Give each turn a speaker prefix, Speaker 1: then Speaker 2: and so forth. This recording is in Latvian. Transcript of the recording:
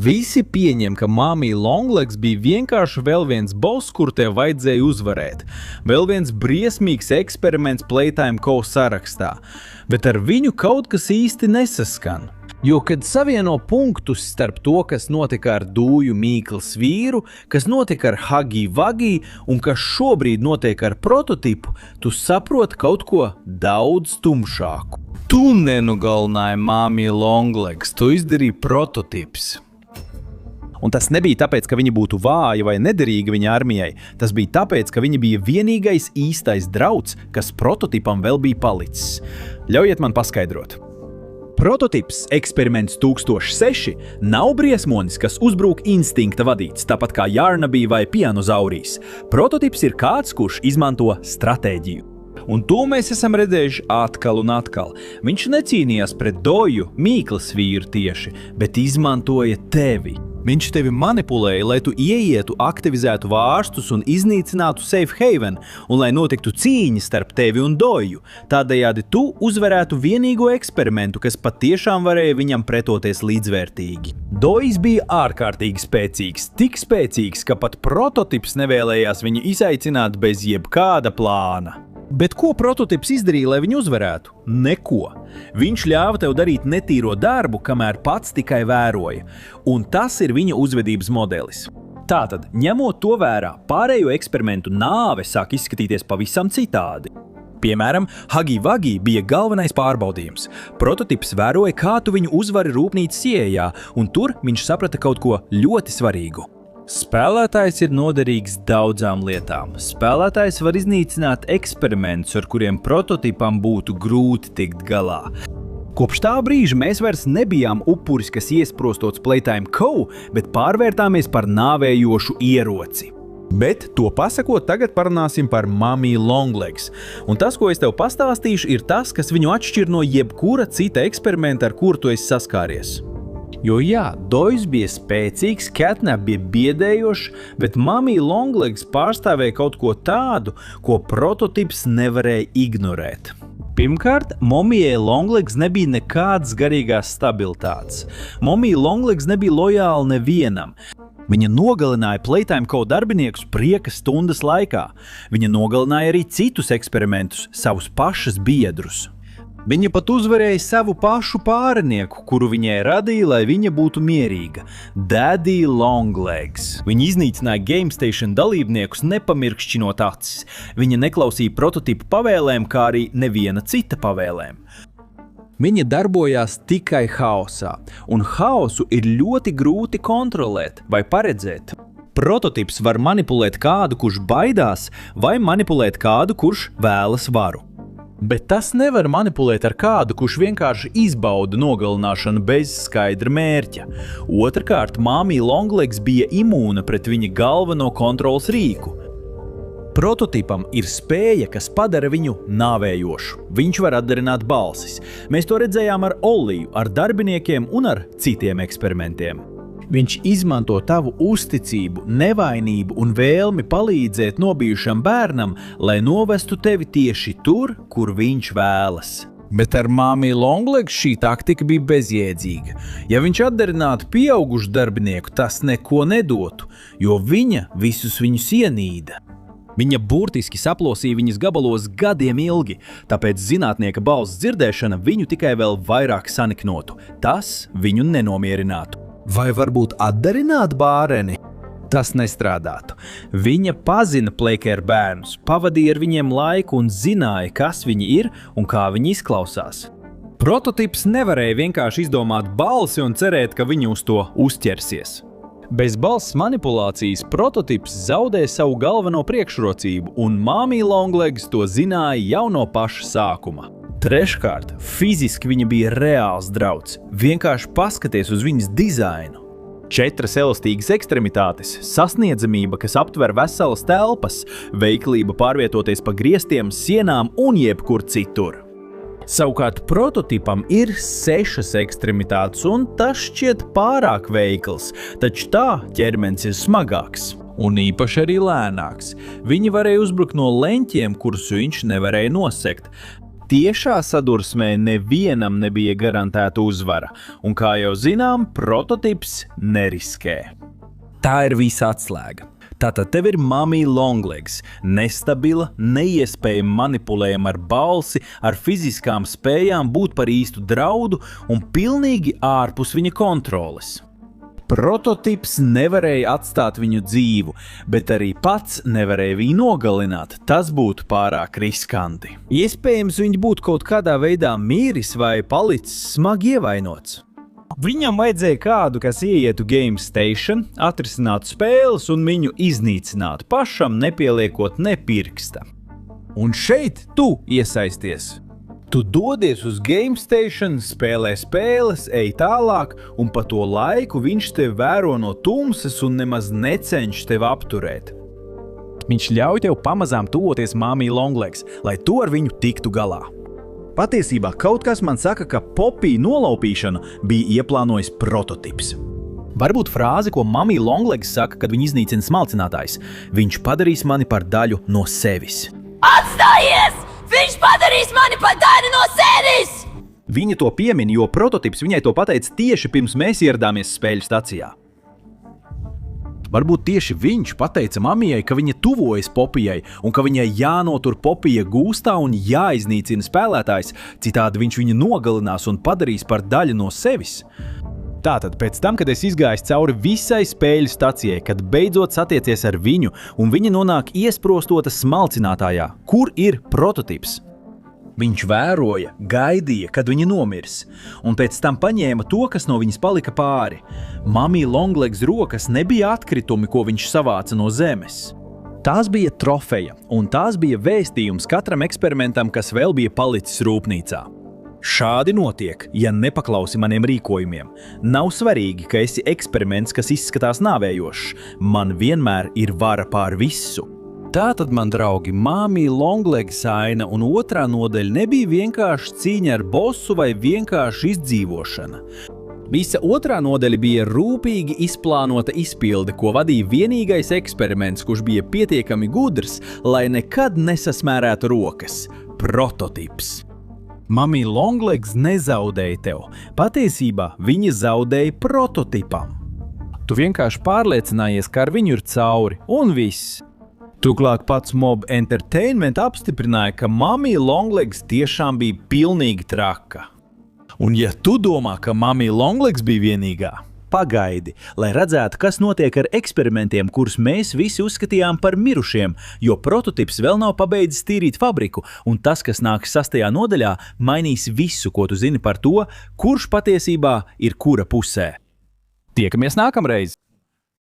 Speaker 1: Visi pieņem, ka Mummy Longlegs bija vienkārši vēl viens boss, kur tev vajadzēja uzvarēt. Vēl viens briesmīgs eksperiments Playtime Co. sarakstā. Bet ar viņu kaut kas īsti nesaskan. Jo, kad savieno punktus starp to, kas notika ar Dūju Mīklas vīru, kas notika ar Huggy Wuggy un kas šobrīd notiek ar prototipu, tu saproti kaut ko daudz tumšāku. Tu nenugalināji Mummy Longlegs, tu izdarīji prototips. Un tas nebija tāpēc, ka viņa būtu vāja vai nederīga viņa armijai. Tas bija tāpēc, ka viņa bija vienīgais īstais drauds, kas prototipam vēl bija palicis. Ļaujiet man paskaidrot. Prototips eksperiments 1006 nav briesmonis, kas uzbrūk instinkta vadīts, tāpat kā Yarnabī vai Pianozaurijas. Prototips ir kāds, kurš izmanto stratēģiju. Un to mēs esam redzējuši atkal un atkal. Viņš necīnījās pret Doju Mīklas vīru tieši, bet izmantoja tevi. Viņš tevi manipulēja, lai tu ieietu, aktivizētu vārstus un iznīcinātu Safe Haven, un lai notiktu cīņa starp tevi un Doju. Tādējādi tu uzvarētu vienīgo eksperimentu, kas patiešām varēja viņam pretoties līdzvērtīgi. Dojs bija ārkārtīgi spēcīgs, tik spēcīgs, ka pat prototips nevēlējās viņu izaicināt bez jebkāda plāna. Bet ko prototips izdarīja, lai viņu uzvarētu? Neko. Viņš ļāva tev darīt netīro darbu, kamēr pats tikai vēroja. Un tas ir viņa uzvedības modelis. Tātad, ņemot to vērā, pārējo eksperimentu nāve sāk izskatīties pavisam citādi. Piemēram, Huggy Wuggy bija galvenais pārbaudījums. Prototips vēroja, kā tu viņu uzvari rūpnīcas ieejā, un tur viņš saprata kaut ko ļoti svarīgu. Spēlētājs ir noderīgs daudzām lietām. Spēlētājs var iznīcināt eksperimentus, ar kuriem prototipam būtu grūti tikt galā. Kopš tā brīža mēs vairs nebijām upuris, kas iesprostots Playtime Co., bet pārvērtāmies par nāvējošu ieroci. Bet to pasakot, tagad parunāsim par Mummy Longlegs. Un tas, ko es tev pastāstīšu, ir tas, kas viņu atšķir no jebkura cita eksperimenta, ar kuru tu esi saskāries. Jo jā, Dojs bija spēcīgs, Catnap bija biedējošs, bet Mummy Longlegs pārstāvēja kaut ko tādu, ko prototips nevarēja ignorēt. Pirmkārt, Mummyjai Longlegs nebija nekādas garīgās stabilitātes. Mummy Longlegs nebija lojāla nevienam. Viņa nogalināja Playtime Co. darbiniekus prieka stundas laikā. Viņa nogalināja arī citus eksperimentus, savus pašas biedrus. Viņa pat uzvarēja savu pašu pārinieku, kuru viņai radīja, lai viņa būtu mierīga – Daddy Longlegs. Viņa iznīcināja GameStation dalībniekus, nepamirkšķinot acis. Viņa neklausīja prototipu pavēlēm, kā arī neviena cita pavēlēm. Viņa darbojās tikai haosā, un haosu ir ļoti grūti kontrolēt vai paredzēt. Prototips var manipulēt kādu, kurš baidās, vai manipulēt kādu, kurš vēlas varu. Bet tas nevar manipulēt ar kādu, kurš vienkārši izbauda nogalināšanu bez skaidra mērķa. Otrkārt, Mummy Longlegs bija imūna pret viņa galveno kontroles rīku. Prototipam ir spēja, kas padara viņu nāvējošu. Viņš var atdarināt balsis. Mēs to redzējām ar Olliju, ar darbiniekiem un ar citiem eksperimentiem. Viņš izmanto tavu uzticību, nevainību un vēlmi palīdzēt nobijušam bērnam, lai novestu tevi tieši tur, kur viņš vēlas. Bet ar Mummy Longlegs šī taktika bija bezjēdzīga. Ja viņš atdarinātu pieaugušu darbinieku, tas neko nedotu, jo viņa visus viņus ienīda. Viņa burtiski saplosīja viņus gabalos gadiem ilgi, tāpēc zinātnieka balss dzirdēšana viņu tikai vēl vairāk saniknotu. Tas viņu nenomierinātu. Vai varbūt atdarināt bāreni? Tas nestrādātu. Viņa pazina Playcare bērnus, pavadīja ar viņiem laiku un zināja, kas viņi ir un kā viņi izklausās. Prototips nevarēja vienkārši izdomāt balsi un cerēt, ka viņi uz to uzķersies. Bez balss manipulācijas prototips zaudēja savu galveno priekšrocību, un Mummy Longlegs to zināja jau no paša sākuma. Treškārt, fiziski viņa bija reāls drauds. Vienkārši paskaties uz viņas dizainu. 4 elastīgas ekstremitātes, sasniedzamība, kas aptver veselas telpas, veiklība pārvietoties pa griestiem, sienām un jebkur citur. Savukārt prototipam ir 6 ekstremitātes, un tas šķiet pārāk veikls, taču tā ķermenis ir smagāks. Un īpaši arī lēnāks. Viņi varēja uzbrukt no leņķiem, kurus viņš nevarēja nosegt. tiešā sadursmē nevienam nebija garantēta uzvara, un, kā jau zinām, prototips neriskē. Tā ir visa atslēga. Tātad tev ir Mummy Longlegs, nestabila, neiespējami manipulējama ar balsi, ar fiziskām spējām būt par īstu draudu un pilnīgi ārpus viņa kontroles. Prototips nevarēja atstāt viņu dzīvu, bet arī pats nevarēja viņu nogalināt. Tas būtu pārāk riskanti. Iespējams, viņš būtu kaut kādā veidā miris vai palicis smagi ievainots. Viņam vajadzēja kādu, kas ieietu Game Station, atrisinātu spēles un viņu iznīcinātu, pašam nepieliekot ne pirksta. Un šeit tu iesaisties. Tu dodies uz Game Station, spēlē spēles, ej tālāk, un pa to laiku viņš tevi vēro no tumsas un nemaz necenšas tevi apturēt. Viņš ļauj tev pamazām tuvoties Mummy Longlegs, lai tu ar viņu tiktu galā. Patiesībā kaut kas man saka, ka Poppy nolaupīšanu bija ieplānojis prototips. Varbūt frāze, ko Mummy Longlegs saka, kad viņa iznīcina smalcinātājs. Viņš padarīs mani par daļu no sevis.
Speaker 2: Atstājies! Viņš padarīs mani par daļu no sevis!
Speaker 1: Viņa to piemin, jo prototips viņai to pateica tieši pirms mēs ieradāmies spēļu stacijā. Varbūt tieši viņš pateica Mamijai, ka viņa tuvojas Poppijai un ka viņai jānotur Poppija gūstā un jāiznīcina spēlētājs, citādi viņš viņu nogalinās un padarīs par daļu no sevis. Tātad pēc tam, kad es izgāju cauri visai spēļu stacijai, kad beidzot satiecies ar viņu un viņa nonāk iesprostota smalcinātājā, kur ir prototips? Viņš vēroja, gaidīja, kad viņa nomirs, un pēc tam paņēma to, kas no viņas palika pāri. Mummy Longlegs rokas nebija atkritumi, ko viņš savāca no zemes. Tās bija trofeja, un tās bija vēstījums katram eksperimentam, kas vēl bija palicis rūpnīcā. Šādi notiek, ja nepaklausi maniem rīkojumiem. Nav svarīgi, ka esi eksperiments, kas izskatās nāvējošs. Man vienmēr ir vara pār visu. Tātad, man draugi, Mummy Longlegs aina un otrā nodaļa nebija vienkārši cīņa ar bossu vai vienkārši izdzīvošana. Visa otrā nodaļa bija rūpīgi izplānota izpilde, ko vadīja vienīgais eksperiments, kurš bija pietiekami gudrs, lai nekad nesasmērētu rokas – prototips. Mummy Longlegs nezaudēja tev. Patiesībā viņa zaudēja prototipam. Tu vienkārši pārliecinājies, ka ar viņu ir cauri, un viss. Turklāt pats Mob Entertainment apstiprināja, ka Mummy Longlegs tiešām bija pilnīgi traka. Un ja tu domā, ka Mummy Longlegs bija vienīgā, pagaidi, lai redzētu, kas notiek ar eksperimentiem, kurus mēs visi uzskatījām par mirušiem, jo prototips vēl nav pabeidzis tīrīt fabriku, un tas, kas nāks 6. nodaļā, mainīs visu, ko tu zini par to, kurš patiesībā ir kura pusē. Tiekamies nākamreiz!